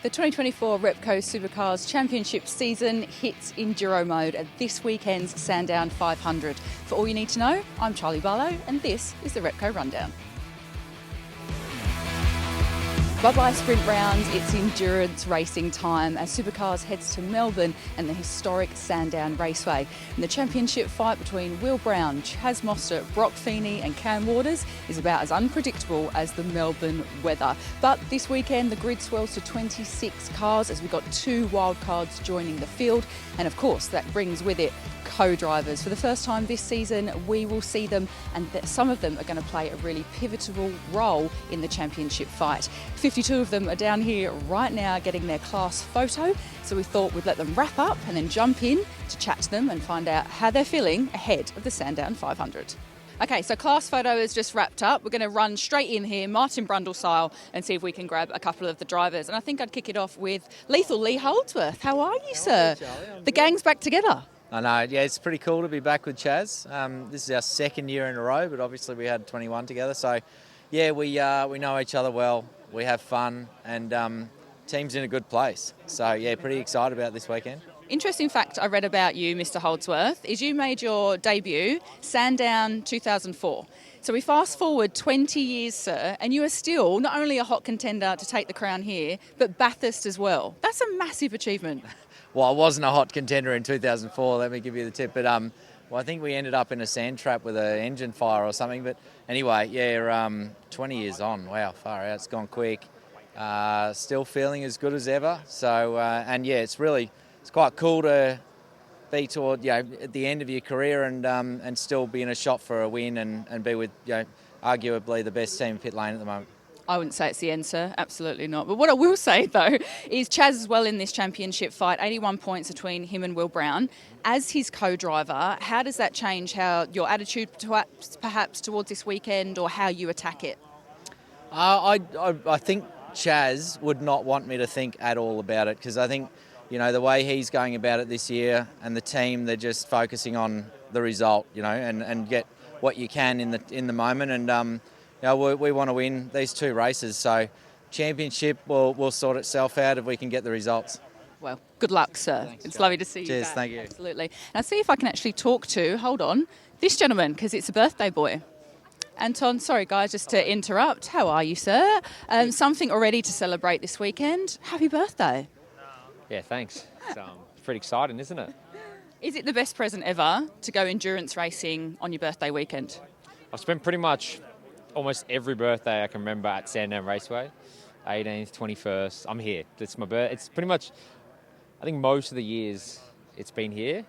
The 2024 Repco Supercars Championship season hits enduro mode at this weekend's Sandown 500. For all you need to know, I'm Charlie Barlow and this is the Repco Rundown. Bye-bye sprint rounds, it's endurance racing time as Supercars heads to Melbourne and the historic Sandown Raceway. And the championship fight between Will Brown, Chaz Mostert, Brock Feeney and Cam Waters is about as unpredictable as the Melbourne weather. But this weekend the grid swells to 26 cars as we've got two wildcards joining the field. And of course that brings with it co-drivers. For the first time this season we will see them, and some of them are going to play a really pivotal role in the championship fight. 52 of them are down here right now getting their class photo, so we thought we'd let them wrap up and then jump in to chat to them and find out how they're feeling ahead of the Sandown 500. Okay, so class photo is just wrapped up. We're going to run straight in here, Martin Brundle style, and see if we can grab a couple of the drivers. And I think I'd kick it off with Lethal Lee Holdsworth. How are you, sir? The gang's back together. I know, yeah, it's pretty cool to be back with Chaz. This is our second year in a row, but obviously we had 21 together. So, yeah, we know each other well, we have fun, and team's in a good place. So, yeah, pretty excited about this weekend. Interesting fact I read about you, Mr. Holdsworth, is you made your debut Sandown 2004. So we fast forward 20 years, sir, and you are still not only a hot contender to take the crown here, but Bathurst as well. That's a massive achievement. Well, I wasn't a hot contender in 2004, let me give you the tip. But well, I think we ended up in a sand trap with an engine fire or something. But anyway, yeah, 20 years on. Wow, far out. It's gone quick. Still feeling as good as ever. So, and yeah, it's quite cool to be toward, at the end of your career and still be in a shot for a win and be with, arguably the best team in pit lane at the moment. I wouldn't say it's the end, sir. Absolutely not. But what I will say, though, is Chaz as well in this championship fight, 81 points between him and Will Brown. As his co-driver, how does that change how your attitude perhaps towards this weekend or how you attack it? I think Chaz would not want me to think at all about it, because I think, the way he's going about it this year and the team, they're just focusing on the result, and get what you can in the moment. And, we want to win these two races, so championship will sort itself out if we can get the results. Well, good luck, sir. Thanks, it's Charlie. lovely to see you. Cheers, back. thank you. Absolutely. Now, see if I can actually talk to, hold on, this gentleman, because it's a birthday boy. Anton, sorry guys, just to interrupt. How are you, sir? Something already to celebrate this weekend. Happy birthday. Yeah, thanks. It's pretty exciting, isn't it? Is it the best present ever to go endurance racing on your birthday weekend? I've spent pretty much almost every birthday I can remember at Sandown Raceway, 18th, 21st. I'm here. It's my birthday. It's pretty much, I think most of the years it's been here.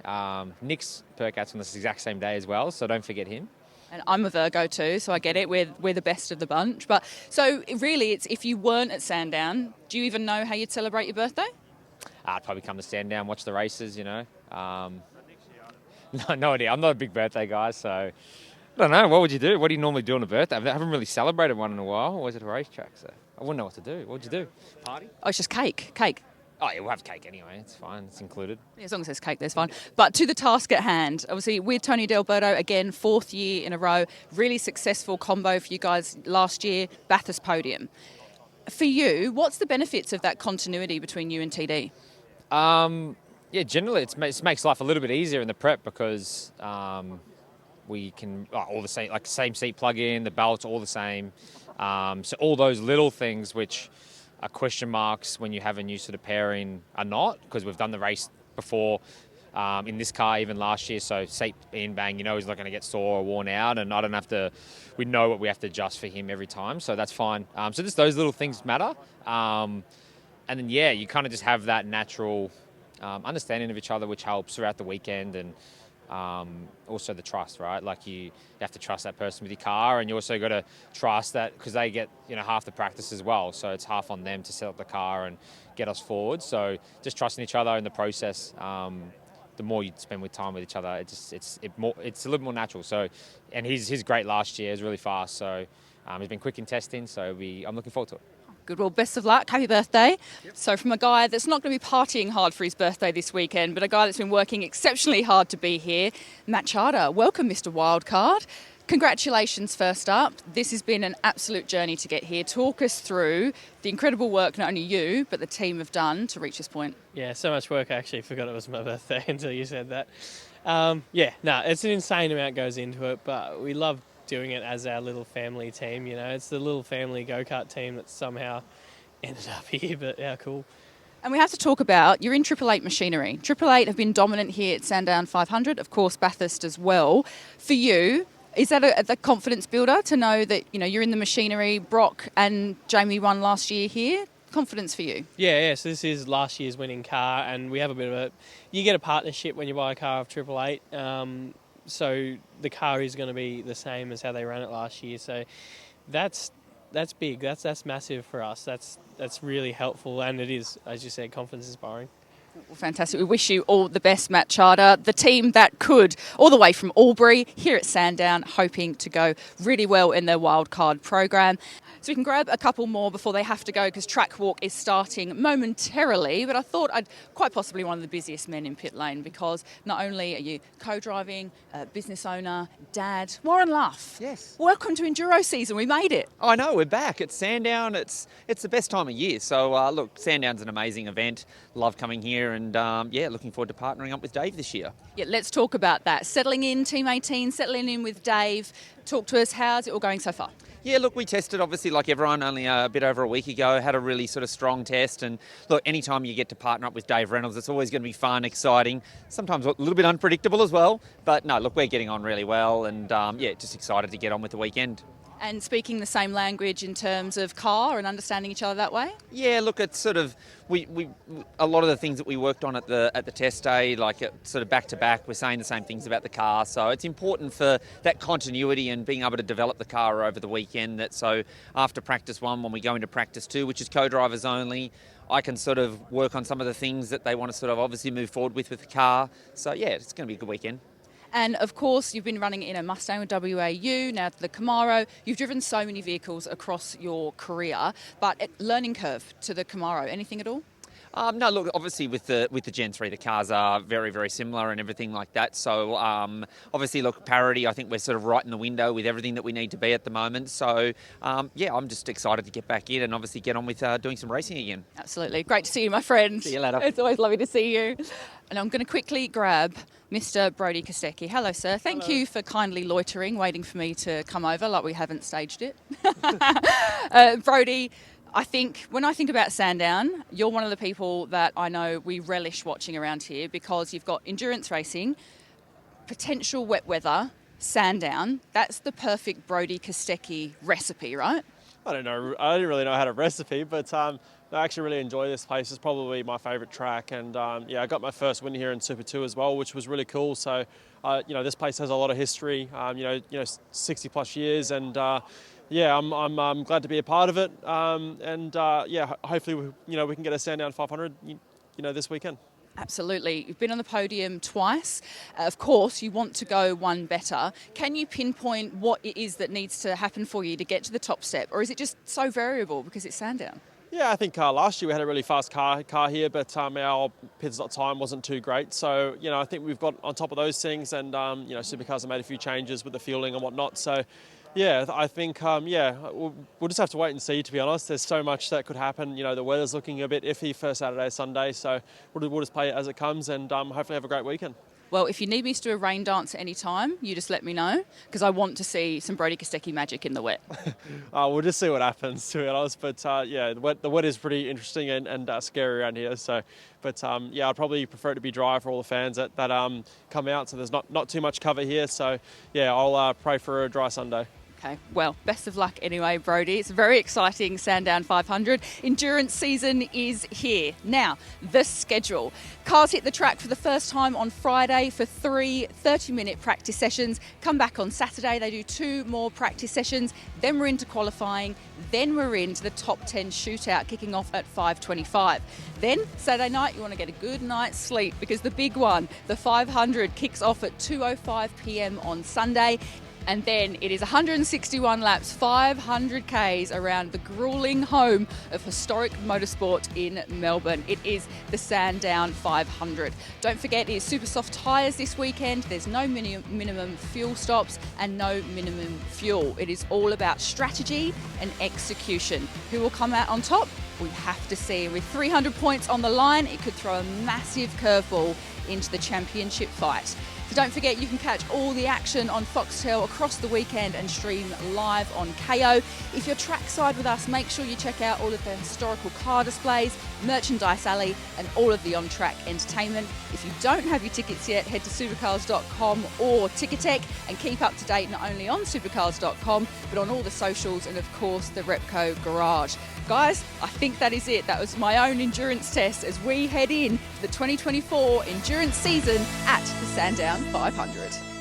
Nick's Percat's on this exact same day as well, so don't forget him. And I'm a Virgo too, so I get it. We're the best of the bunch. But so really, it's if you weren't at Sandown, do you even know how you'd celebrate your birthday? I'd probably come to Sandown, watch the races, No idea. I'm not a big birthday guy, so I don't know. What would you do? What do you normally do on a birthday? I haven't really celebrated one in a while. Or is it a racetrack? So I wouldn't know what to do. What would you do? Party? Oh, it's just cake. Cake. Oh, yeah, we'll have cake anyway. It's fine. It's included. As long as there's cake, there's fine. But to the task at hand, obviously with Tony D'Alberto, again, 4th year in a row, really successful combo for you guys last year, Bathurst podium. For you, what's the benefits of that continuity between you and TD? Yeah, generally it makes life a little bit easier in the prep because we can all the same, like same seat plug-in, the belts all the same. So all those little things which are question marks when you have a new sort of pairing are not, because we've done the race before in this car even last year. So seat in bang, he's not going to get sore or worn out, and I don't have to. We know what we have to adjust for him every time, so that's fine. So just those little things matter. And then you kind of just have that natural understanding of each other, which helps throughout the weekend, and also the trust, right? Like you have to trust that person with your car, and you also got to trust that because they get half the practice as well, so it's half on them to set up the car and get us forward. So just trusting each other in the process. The more you spend with time with each other, it's a little more natural. So, and he's great last year. He's really fast. So he's been quick in testing. So I'm looking forward to it. Good. Well, best of luck. Happy birthday. Yep. So from a guy that's not going to be partying hard for his birthday this weekend, but a guy that's been working exceptionally hard to be here, Matt Chara. Welcome, Mr. Wildcard. Congratulations first up. This has been an absolute journey to get here. Talk us through the incredible work not only you but the team have done to reach this point. Yeah, so much work. I actually forgot it was my birthday until you said that. It's an insane amount goes into it, but we love doing it as our little family team. You know, it's the little family go-kart team that somehow ended up here, but yeah, cool. And we have to talk about, you're in Triple Eight machinery. Triple Eight have been dominant here at Sandown 500, of course Bathurst as well. For you, is that a confidence builder to know that, you know, you're in the machinery? Brock and Jamie won last year here. Confidence for you? Yeah, so this is last year's winning car, and we have a bit of you get a partnership when you buy a car of Triple Eight. So the car is going to be the same as how they ran it last year. So that's big. That's massive for us. That's really helpful, and it is, as you said, confidence inspiring. Well, fantastic. We wish you all the best, Matt Chara. The team that could, all the way from Albury, here at Sandown, hoping to go really well in their wildcard program. So we can grab a couple more before they have to go, because track walk is starting momentarily. But I thought I'd quite possibly one of the busiest men in pit lane, because not only are you co-driving, business owner, dad, Warren Luff. Yes. Welcome to Enduro season. We made it. I know, we're back at Sandown. It's the best time of year. So, look, Sandown's an amazing event. Love coming here and, looking forward to partnering up with Dave this year. Yeah, let's talk about that. Settling in, Team 18, settling in with Dave. Talk to us. How's it all going so far? Yeah, look, we tested, obviously, like everyone, only a bit over a week ago, had a really sort of strong test. And look, anytime you get to partner up with Dave Reynolds, it's always going to be fun, exciting, sometimes a little bit unpredictable as well. But no, look, we're getting on really well and, just excited to get on with the weekend. And speaking the same language in terms of car and understanding each other that way? Yeah, look, it's sort of we a lot of the things that we worked on at the test day, like sort of back to back, we're saying the same things about the car. So it's important for that continuity and being able to develop the car over the weekend. That so after practice 1, when we go into practice 2, which is co-drivers only, I can sort of work on some of the things that they want to sort of obviously move forward with the car. So yeah, it's going to be a good weekend. And of course, you've been running in a Mustang with WAU, now the Camaro. You've driven so many vehicles across your career, but learning curve to the Camaro, anything at all? No, look, obviously with the Gen 3, the cars are very, very similar and everything like that. So obviously, look, parity, I think we're sort of right in the window with everything that we need to be at the moment. So, I'm just excited to get back in and obviously get on with doing some racing again. Absolutely. Great to see you, my friend. See you later. It's always lovely to see you. And I'm going to quickly grab Mr. Brody Kee. Hello, sir. Thank you for kindly loitering, waiting for me to come over like we haven't staged it. Brody, when I think about Sandown, you're one of the people that I know we relish watching around here, because you've got endurance racing, potential wet weather, Sandown. That's the perfect Brody Kee recipe, right? I don't know. I don't really know how to recipe, but I actually really enjoy this place. It's probably my favourite track, and I got my first win here in Super 2 as well, which was really cool. So, this place has a lot of history. 60 plus years, and I'm glad to be a part of it. Hopefully, we can get a Sandown 500, this weekend. Absolutely. You've been on the podium twice. Of course, you want to go one better. Can you pinpoint what it is that needs to happen for you to get to the top step? Or is it just so variable because it's Sandown? Yeah, I think last year we had a really fast car here, but our pit stop time wasn't too great. So, I think we've got on top of those things, and, Supercars have made a few changes with the fueling and whatnot. So, yeah, I think, we'll just have to wait and see, to be honest. There's so much that could happen. The weather's looking a bit iffy for Saturday, Sunday, so we'll just play it as it comes and hopefully have a great weekend. Well, if you need me to do a rain dance at any time, you just let me know, because I want to see some Brody Kee magic in the wet. We'll just see what happens, to be honest. But, the wet is pretty interesting and scary around here. So, but, I'd probably prefer it to be dry for all the fans that come out, so there's not too much cover here. So, I'll pray for a dry Sunday. Okay, well, best of luck anyway, Brody. It's a very exciting Sandown 500. Endurance season is here. Now, the schedule. Cars hit the track for the first time on Friday for 3 30-minute practice sessions. Come back on Saturday, they do 2 more practice sessions. Then we're into qualifying. Then we're into the top 10 shootout, kicking off at 5:25. Then, Saturday night, you want to get a good night's sleep, because the big one, the 500, kicks off at 2:05 p.m. on Sunday. And then it is 161 laps, 500 Ks around the grueling home of historic motorsport in Melbourne. It is the Sandown 500. Don't forget, it is super soft tyres this weekend. There's no minimum fuel stops and no minimum fuel. It is all about strategy and execution. Who will come out on top? We have to see. With 300 points on the line, it could throw a massive curveball into the championship fight. So don't forget, you can catch all the action on Foxtel across the weekend and stream live on KO. If you're trackside with us, make sure you check out all of the historical car displays, merchandise alley and all of the on-track entertainment. If you don't have your tickets yet, head to supercars.com or Ticketek and keep up to date not only on supercars.com but on all the socials and of course the Repco garage. Guys, I think that is it. That was my own endurance test as we head in to the 2024 endurance season at the Sandown 500.